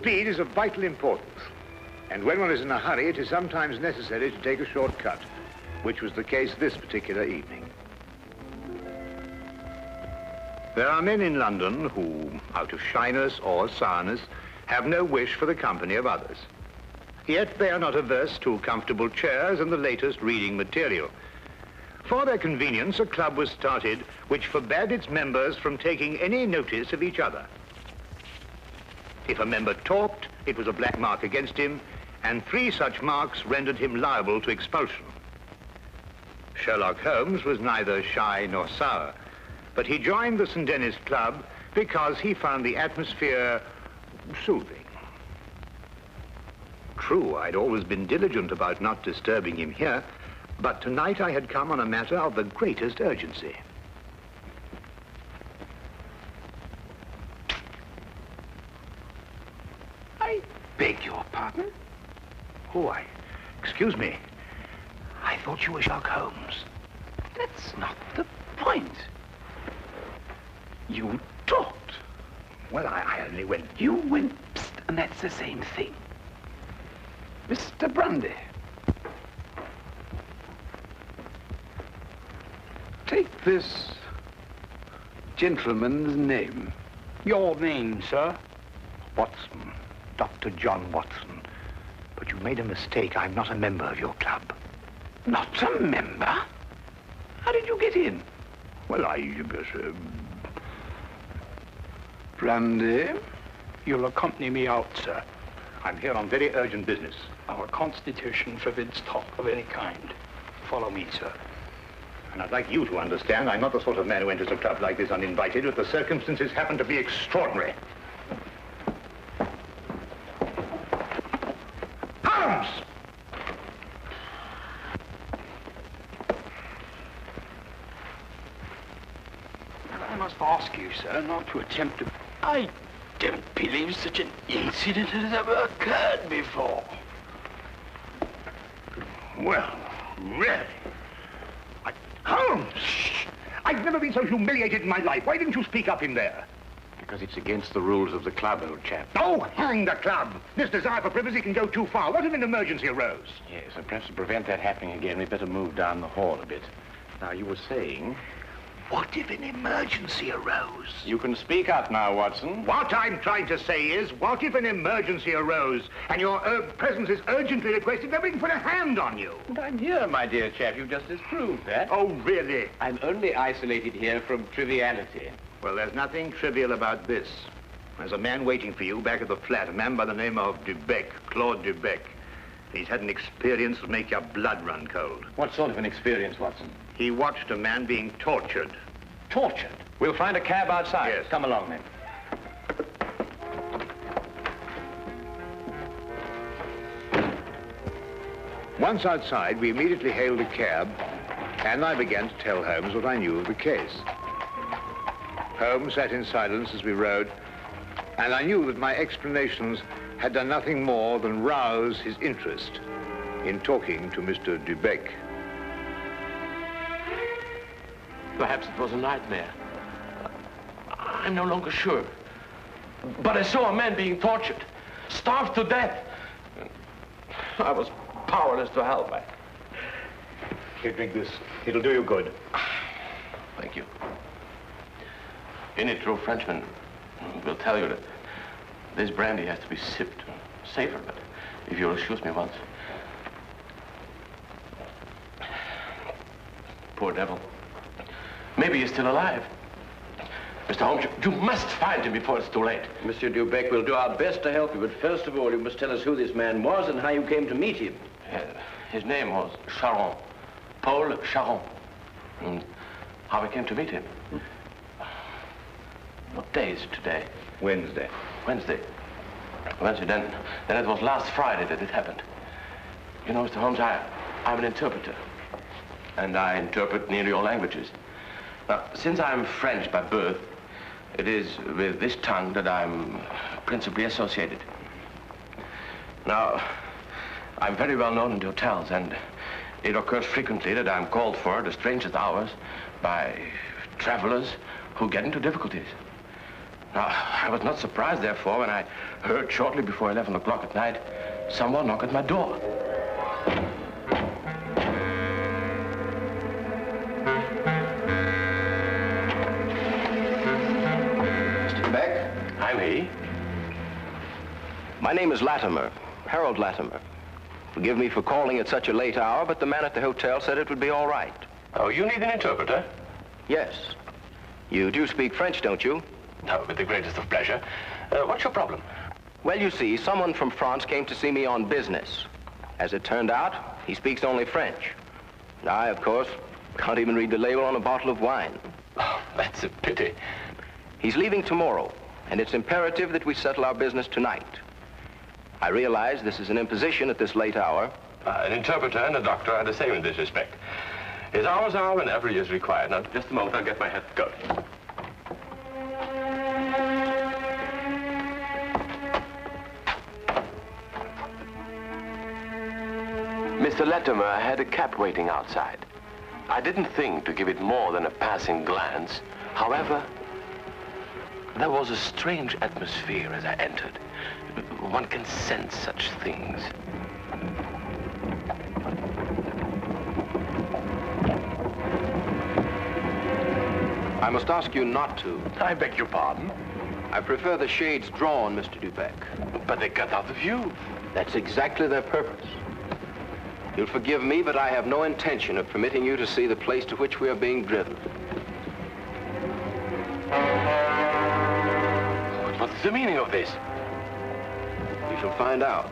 Speed is of vital importance. And when one is in a hurry, it is sometimes necessary to take a shortcut, which was the case this particular evening. There are men in London who, out of shyness or sourness, have no wish for the company of others. Yet they are not averse to comfortable chairs and the latest reading material. For their convenience, a club was started which forbade its members from taking any notice of each other. If a member talked, it was a black mark against him, and 3 such marks rendered him liable to expulsion. Sherlock Holmes was neither shy nor sour, but he joined the St. Denis Club because he found the atmosphere soothing. True, I'd always been diligent about not disturbing him here, but tonight I had come on a matter of the greatest urgency. I beg your pardon? Oh, excuse me. I thought you were Sherlock Holmes. That's not the point. You talked. Well, I only went... You went psst, and that's the same thing. Mr. Grundy. Take this gentleman's name. Your name, sir? Watson. Dr. John Watson. But you made a mistake. I'm not a member of your club. Not a member? How did you get in? Well, Brandy? You'll accompany me out, sir. I'm here on very urgent business. Our constitution forbids talk of any kind. Follow me, sir. And I'd like you to understand I'm not the sort of man who enters a club like this uninvited, but the circumstances happen to be extraordinary. Holmes! I must ask you, sir, not to attempt to... I don't believe such an incident has ever occurred before. Well, really? Holmes! I've never been so humiliated in my life. Why didn't you speak up in there? Because it's against the rules of the club, old chap. Oh, hang the club. This desire for privacy can go too far. What if an emergency arose? Yes, and perhaps to prevent that happening again, we'd better move down the hall a bit. Now, you were saying... What if an emergency arose? You can speak up now, Watson. What I'm trying to say is, what if an emergency arose and your presence is urgently requested? Nobody can put a hand on you. And I'm here, my dear chap. You just disproved that. Oh, really? I'm only isolated here from triviality. Well, there's nothing trivial about this. There's a man waiting for you back at the flat, a man by the name of Dubec, Claude Dubec. He's had an experience that make your blood run cold. What sort of an experience, Watson? He watched a man being tortured. Tortured? We'll find a cab outside. Yes. Come along, then. Once outside, we immediately hailed a cab, and I began to tell Holmes what I knew of the case. Holmes sat in silence as we rode, and I knew that my explanations had done nothing more than rouse his interest in talking to Mr. Dubec. Perhaps it was a nightmare. I'm no longer sure. But I saw a man being tortured, starved to death. I was powerless to help. Here, drink this. It'll do you good. Thank you. Any true Frenchman will tell you that this brandy has to be sipped safer, but if you'll excuse me once. Poor devil. Maybe he's still alive. Mr. Holmes, you must find him before it's too late. Monsieur Dubec, we'll do our best to help you, but first of all, you must tell us who this man was and how you came to meet him. His name was Charon, Paul Charon. And how we came to meet him. What day is it today? Wednesday. Wednesday. Then it was last Friday that it happened. You know, Mr. Holmes, I'm an interpreter. And I interpret nearly all languages. Now, since I'm French by birth, it is with this tongue that I'm principally associated. Now, I'm very well known in hotels, and it occurs frequently that I'm called for at the strangest hours by travelers who get into difficulties. I was not surprised, therefore, when I heard shortly before 11 o'clock at night someone knock at my door. Mr. Beck? I'm he. My name is Latimer, Harold Latimer. Forgive me for calling at such a late hour, but the man at the hotel said it would be all right. Oh, you need an interpreter? Yes. You do speak French, don't you? No, with the greatest of pleasure. What's your problem? Well, you see, someone from France came to see me on business. As it turned out, he speaks only French. And I, of course, can't even read the label on a bottle of wine. Oh, that's a pity. He's leaving tomorrow, and it's imperative that we settle our business tonight. I realize this is an imposition at this late hour. An interpreter and a doctor are the same in this respect. His hours are whenever he is required. Now, just a moment, I'll get my hat going. Mr. Latimer had a cab waiting outside. I didn't think to give it more than a passing glance. However, there was a strange atmosphere as I entered. One can sense such things. I must ask you not to. I beg your pardon? I prefer the shades drawn, Mr. Dubeck. But they cut out the view. That's exactly their purpose. You'll forgive me, but I have no intention of permitting you to see the place to which we are being driven. What's the meaning of this? You shall find out.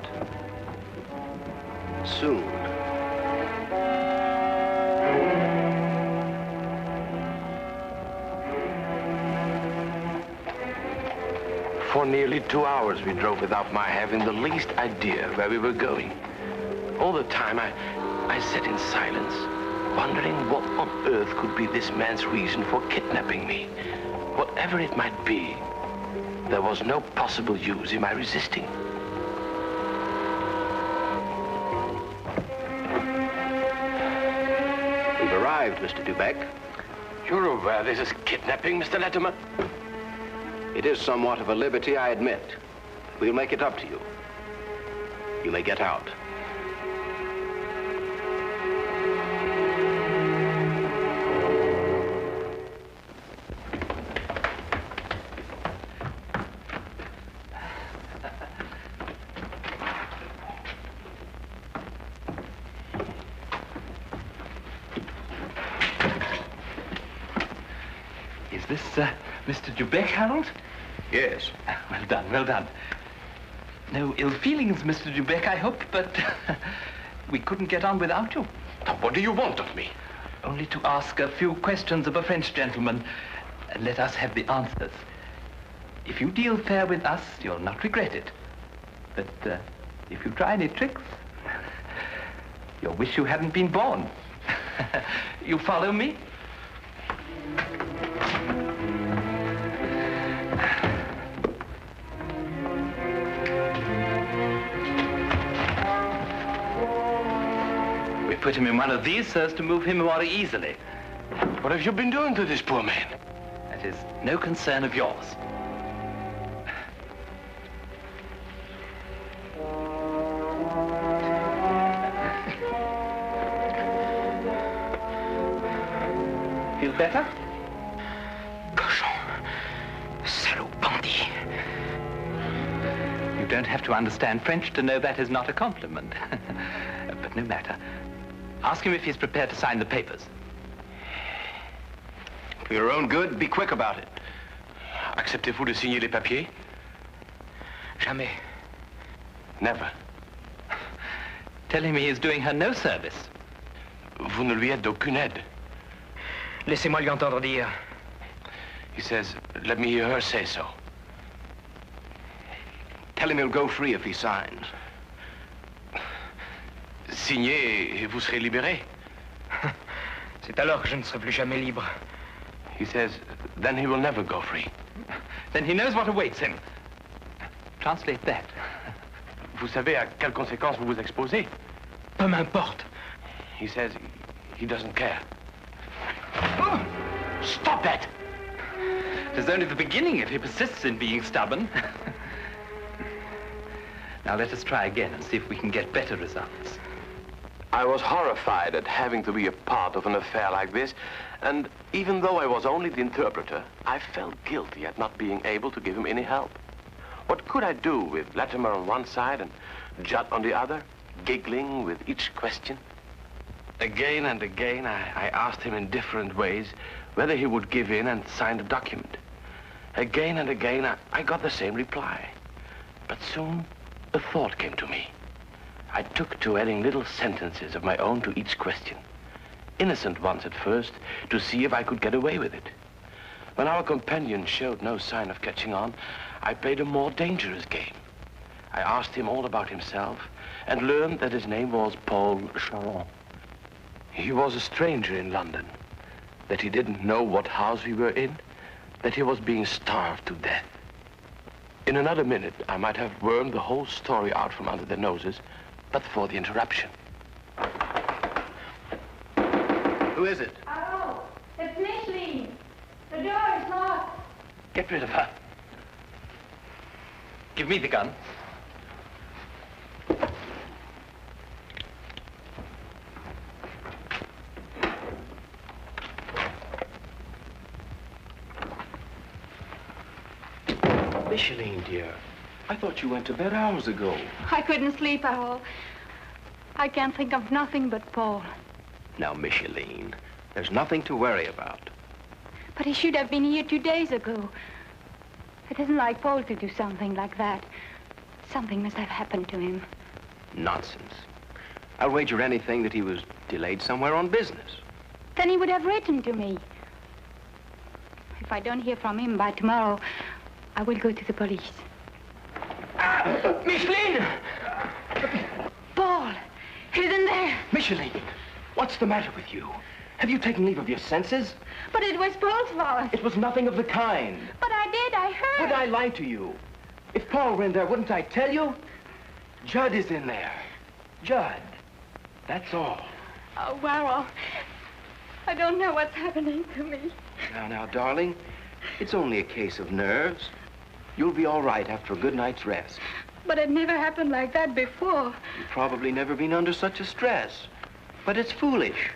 Soon. For nearly 2 hours we drove without my having the least idea where we were going. All the time I sat in silence, wondering what on earth could be this man's reason for kidnapping me. Whatever it might be, there was no possible use in my resisting. We've arrived, Mr. Dubeck. You're aware this is kidnapping, Mr. Latimer? It is somewhat of a liberty, I admit. We'll make it up to you. You may get out. Is this Mr. Dubeck, Harold? Yes. Well done, well done. No ill feelings, Mr. Dubeck, I hope, but we couldn't get on without you. Now, what do you want of me? Only to ask a few questions of a French gentleman, and let us have the answers. If you deal fair with us, you'll not regret it. But if you try any tricks, you'll wish you hadn't been born. You follow me? We put him in one of these so as to move him more easily. What have you been doing to this poor man? That is no concern of yours. Feel better? Cochon. Salaud bandit. You don't have to understand French to know that is not a compliment. But no matter. Ask him if he's prepared to sign the papers. For your own good, be quick about it. Acceptez-vous de signer les papiers? Jamais. Never. Tell him he is doing her no service. Vous ne lui êtes d'aucune aide. Laissez-moi lui entendre dire. He says, let me hear her say so. Tell him he'll go free if he signs. Signez et vous serez libéré. C'est alors que je ne serai plus jamais libre. He says, then he will never go free. Then he knows what awaits him. Translate that. Vous savez à quelles conséquences vous vous exposez? Peu m'importe. He says he doesn't care. Stop that! It is only the beginning if he persists in being stubborn. Now let us try again and see if we can get better results. I was horrified at having to be a part of an affair like this, and even though I was only the interpreter, I felt guilty at not being able to give him any help. What could I do with Latimer on one side and Judd on the other, giggling with each question? Again and again, I asked him in different ways whether he would give in and sign the document. Again and again, I got the same reply. But soon, a thought came to me. I took to adding little sentences of my own to each question. Innocent ones at first, to see if I could get away with it. When our companion showed no sign of catching on, I played a more dangerous game. I asked him all about himself and learned that his name was Paul Charon. He was a stranger in London, that he didn't know what house we were in, that he was being starved to death. In another minute, I might have wormed the whole story out from under their noses, but for the interruption. Who is it? Oh, it's Micheline. The door is locked. Get rid of her. Give me the gun. Micheline, dear. I thought you went to bed hours ago. I couldn't sleep at all. I can't think of nothing but Paul. Now, Micheline, there's nothing to worry about. But he should have been here 2 days ago. It isn't like Paul to do something like that. Something must have happened to him. Nonsense. I'll wager anything that he was delayed somewhere on business. Then he would have written to me. If I don't hear from him by tomorrow, I will go to the police. Micheline! Paul! He's in there! Micheline, what's the matter with you? Have you taken leave of your senses? But it was Paul's fault. It was nothing of the kind. But I did, I heard. Would I lie to you? If Paul were in there, wouldn't I tell you? Judd is in there. Judd. That's all. Oh, well, I don't know what's happening to me. Now, darling, it's only a case of nerves. You'll be all right after a good night's rest. But it never happened like that before. You've probably never been under such a stress. But it's foolish.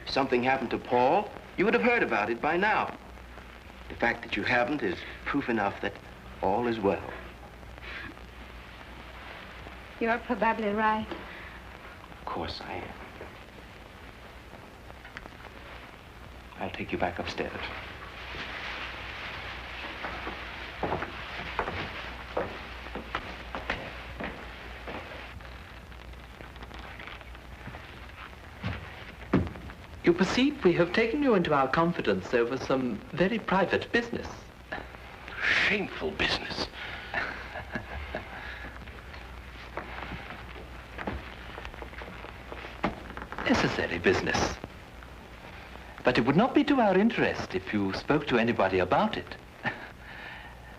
If something happened to Paul, you would have heard about it by now. The fact that you haven't is proof enough that all is well. You're probably right. Of course I am. I'll take you back upstairs. You perceive we have taken you into our confidence over some very private business. Shameful business. Necessary business. But it would not be to our interest if you spoke to anybody about it.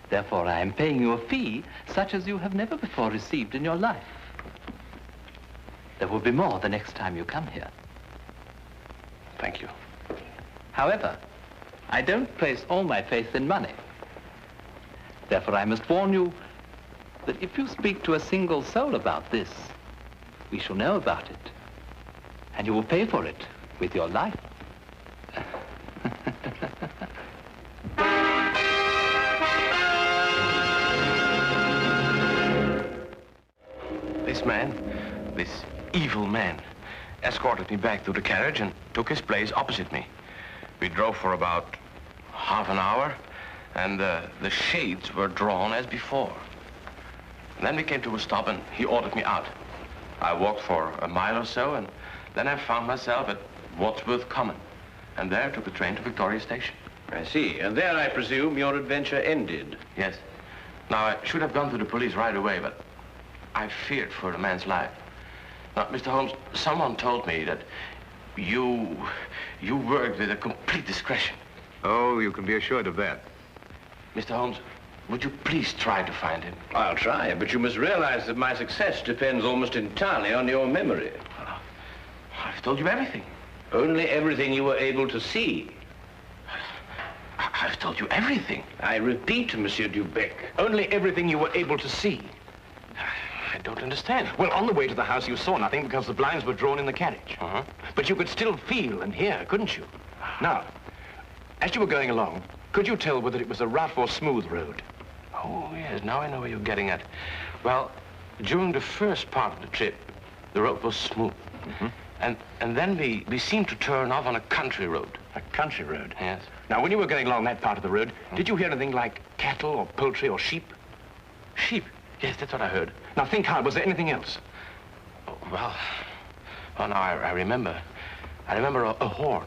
Therefore, I am paying you a fee such as you have never before received in your life. There will be more the next time you come here. Thank you. However, I don't place all my faith in money. Therefore, I must warn you that if you speak to a single soul about this, we shall know about it. And you will pay for it with your life. This man, this evil man, escorted me back to the carriage and took his place opposite me. We drove for about half an hour, and the shades were drawn as before. And then we came to a stop, and he ordered me out. I walked for a mile or so, and then I found myself at Wadsworth Common, and there took the train to Victoria Station. I see. And there, I presume, your adventure ended. Yes. Now, I should have gone to the police right away, but I feared for the man's life. Now, Mr. Holmes, someone told me that you worked with a complete discretion. Oh, you can be assured of that. Mr. Holmes, would you please try to find him? I'll try, but you must realize that my success depends almost entirely on your memory. I've told you everything. Only everything you were able to see. I've told you everything. I repeat, Monsieur Dubec, only everything you were able to see. I don't understand. Well, on the way to the house, you saw nothing because the blinds were drawn in the carriage. Uh-huh. But you could still feel and hear, couldn't you? Now, as you were going along, could you tell whether it was a rough or smooth road? Oh, yes, now I know where you're getting at. Well, during the first part of the trip, the road was smooth. Mm-hmm. And then we seemed to turn off on a country road. A country road? Yes. Now, when you were going along that part of the road, did you hear anything like cattle or poultry or sheep? Sheep? Yes, that's what I heard. Now, think hard. Was there anything else? Oh, well, now I remember. I remember a horn,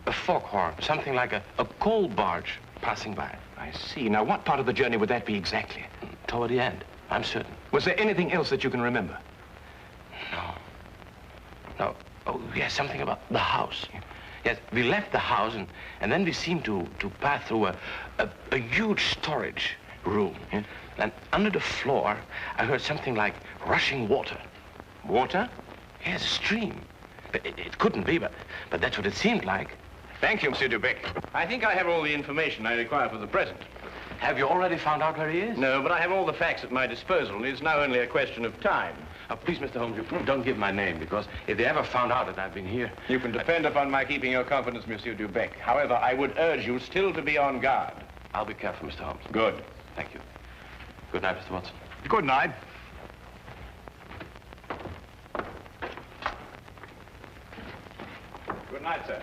a foghorn, something like a coal barge passing by. I see. Now, what part of the journey would that be exactly? Toward the end, I'm certain. Was there anything else that you can remember? No. Oh, yes, something about the house. Yes, we left the house, and then we seemed to pass through a huge storage room. Yeah. And under the floor, I heard something like rushing water. Water? Yes, a stream. But it couldn't be, but that's what it seemed like. Thank you, Monsieur Dubec. I think I have all the information I require for the present. Have you already found out where he is? No, but I have all the facts at my disposal. It's now only a question of time. Please, Mr. Holmes, you don't give my name, because if they ever found out that I've been here... You can depend upon my keeping your confidence, Monsieur Dubec. However, I would urge you still to be on guard. I'll be careful, Mr. Holmes. Good. Thank you. Good night, Mr. Watson. Good night. Good night, sir.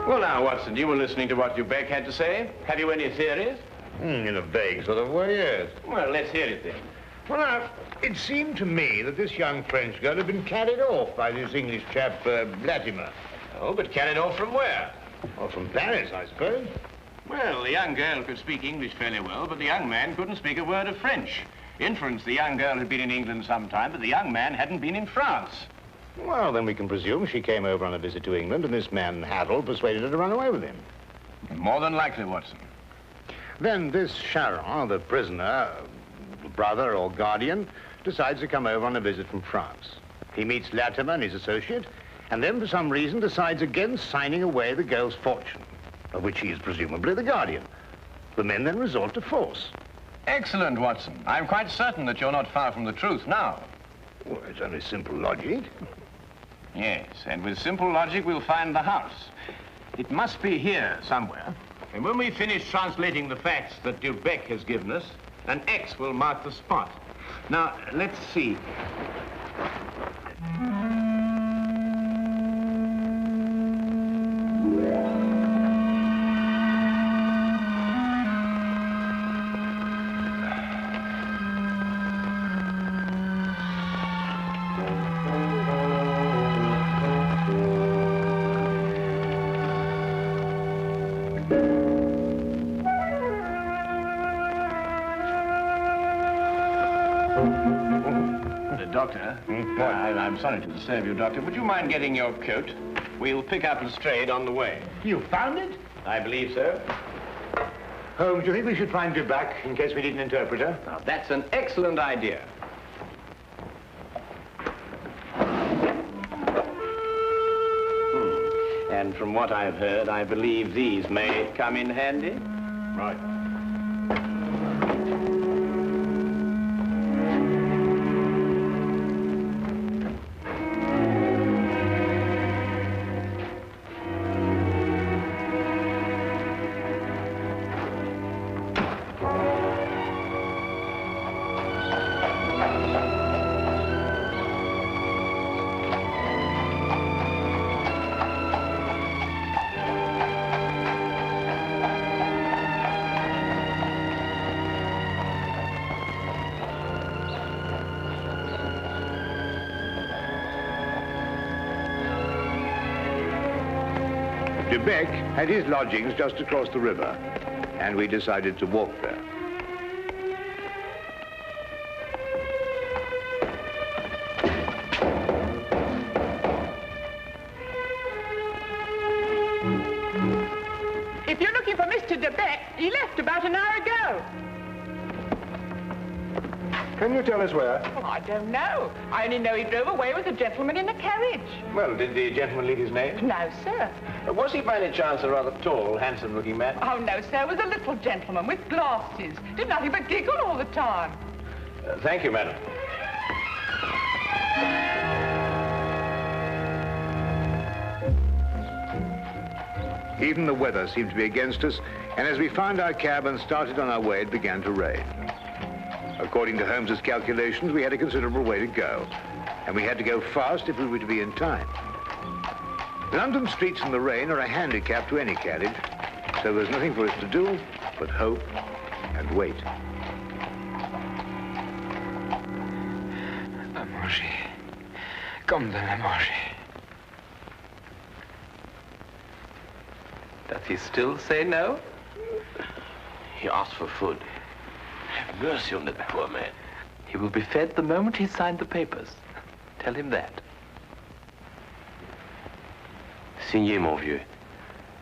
Well, now, Watson, you were listening to what Dubec had to say. Have you any theories? In a vague sort of way, yes. Well, let's hear it then. Well, now, it seemed to me that this young French girl had been carried off by this English chap, Latimer. Oh, but carried off from where? Or from Paris, I suppose. Well, the young girl could speak English fairly well, but the young man couldn't speak a word of French. Inference, the young girl had been in England some time, but the young man hadn't been in France. Well, then we can presume she came over on a visit to England, and this man, Harold, persuaded her to run away with him. More than likely, Watson. Then this Charon, the prisoner, brother or guardian, decides to come over on a visit from France. He meets Latimer and his associate, and then for some reason decides against signing away the girl's fortune, of which he is presumably the guardian. The men then resort to force. Excellent, Watson. I'm quite certain that you're not far from the truth now. Well, it's only simple logic. Yes, and with simple logic, we'll find the house. It must be here somewhere. And when we finish translating the facts that Dubec has given us, an X will mark the spot. Now, let's see. Doctor, I'm sorry to disturb you, Doctor. Would you mind getting your coat? We'll pick up Lestrade on the way. You found it? I believe so. Holmes, do you think we should find Dubec in case we need an interpreter? Now, that's an excellent idea. And from what I've heard, I believe these may come in handy. Right. De Beck had his lodgings just across the river, and we decided to walk there. If you're looking for Mr. De Beck, he left about an hour ago. Can you tell us where? Oh, I don't know. I only know he drove away with a gentleman in a carriage. Well, did the gentleman leave his name? No, sir. Was he by any chance a rather tall, handsome-looking man? Oh, no, sir. It was a little gentleman with glasses. Did nothing but giggle all the time. Thank you, madam. Even the weather seemed to be against us, and as we found our cab and started on our way, it began to rain. According to Holmes's calculations, we had a considerable way to go, and we had to go fast if we were to be in time. London streets in the rain are a handicap to any carriage, so there's nothing for us to do but hope and wait. À manger. Comme de la manger. Does he still say no? He asked for food. Have mercy on that poor man. He will be fed the moment he signed the papers. Tell him that. Signez, mon vieux,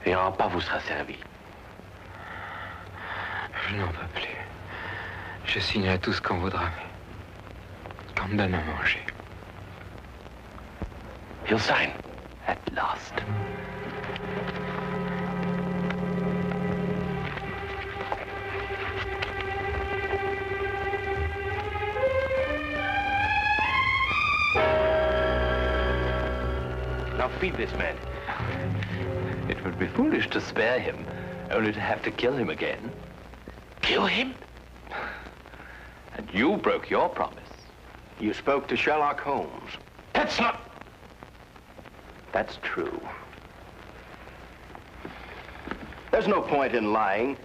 et un repas vous sera servi. Je n'en peux plus. Je signerai tout ce qu'on voudra, mais qu'on me donne à manger. He'll sign. At last. Now feed this man. It would be foolish to spare him, only to have to kill him again. Kill him? And you broke your promise. You spoke to Sherlock Holmes. That's not... That's true. There's no point in lying,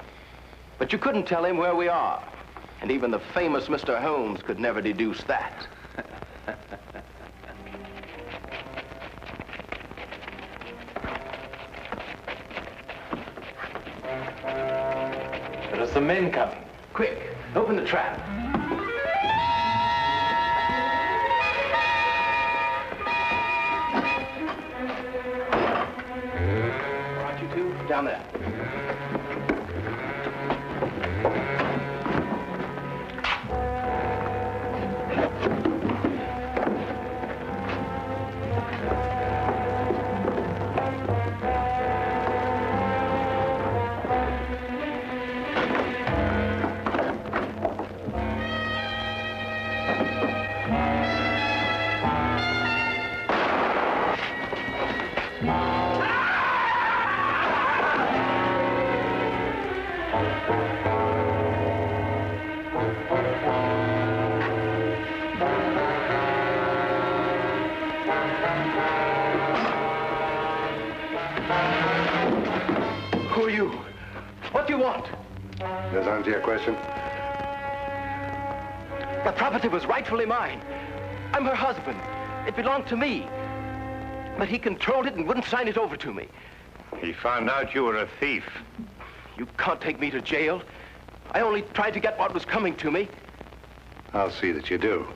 but you couldn't tell him where we are. And even the famous Mr. Holmes could never deduce that. There are some men coming. Quick, open the trap. Brought you two down there. Who are you? What do you want? Does that answer your question? The property was rightfully mine. I'm her husband. It belonged to me. But he controlled it and wouldn't sign it over to me. He found out you were a thief. You can't take me to jail. I only tried to get what was coming to me. I'll see that you do.